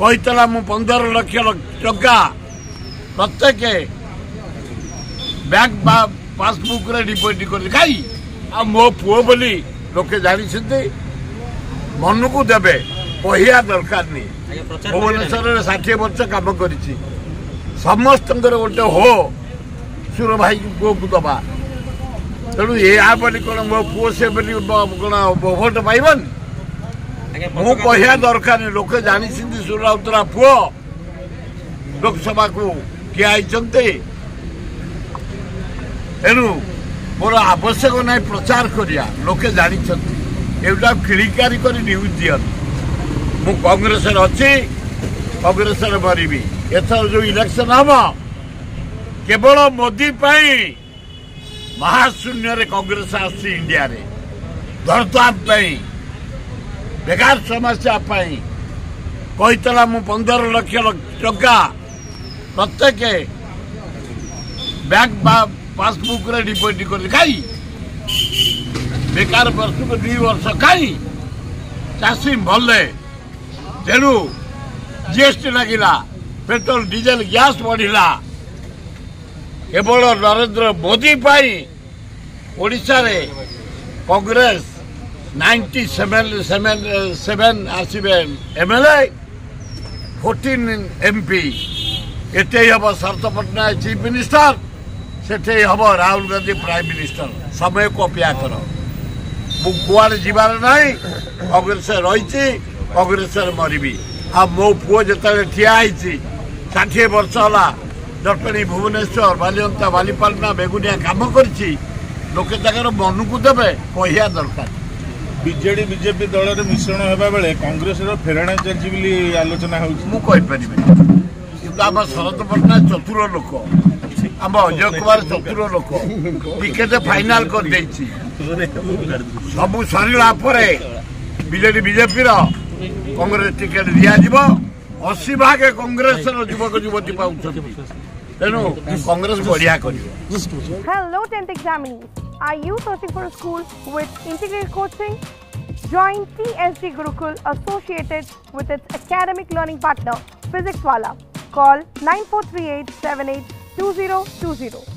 କହିଥିଲା ମୁଁ 15 ଲକ୍ଷ ଟଙ୍କା ପ୍ରତ୍ୟେକ ବ୍ୟାଙ୍କ ପାସବୁକ୍ ରେ डिपोजिट कर काई आ मो पुओ बोली लोके जानिछन्ते मनकु देबे कहिया दरकार नहीं भुवनेश्वर 60 वर्ष काम करिछि समस्त गोटे हो सुर भाई पुओ को दबा तेणु ये बोली कौन मो पुओ से बोली कौन भोट पाइबन मु कहिया दरकार नहीं लोके जानिछन्ते सुर राउतरा पुओ लोकसभा को किया आइछन्ते तेणु मोर आवश्यक ना प्रचार करिया लोके जानिछन्ते एटा खिड़िकारी कर न्यूज दियन मु कांग्रेस अच्छी कांग्रेस मरबी एथर जो इलेक्शन हम केवल मोदी महाशून्य रे कांग्रेस आसी इंडिया रे धरताप बेकार समस्या कहीतला मु 15 लक्ष टଙ୍କା प्रत्येक बैंक पासबुक रे डिपोजिट कर काई बेकार वर्ष को 2 वर्ष कहीं चाषी भले तेणु जीएसटी लगिला पेट्रोल डीजेल गैस बढ़िला केवल नरेंद्र मोदी ओडिशा रे कांग्रेस 97 आसवे एमएलए 14 एमपी एटे हम शरत पट्टनायक चीफ मिनिस्टर सेठे हम राहुल गांधी प्राइम मिनिस्टर समय को अपेक्षा कर मुझे जीवार ना कांग्रेस रही कांग्रेस मरबी आ मो पुओ जो ठिया 60 वर्ष है जटणी भुवनेश्वर बालिअंता बालीपालना बेगुनिया कम कर लोके ताकर मन को देवे कहिया दरकार बीजेडी बीजेपी दल मिश्रण होगा बेले कांग्रेस फेराणा चलती आलोचना होपारि आम शरद पट्टनायक चतुर लोक आम अजय कुमार चतुर लोक टिकेट फाइनाल कर सब सरला बीजेडी बीजेपी कांग्रेस टिकेट दिज्व 80 भाग कांग्रेस युवक युवती पाँच तेणु कांग्रेस बढ़िया कर Hello 10th examinees. Are you searching for a school with integrated coaching? Join TSG Gurukul associated with its academic learning partner Physics Wala. Call 9438782020.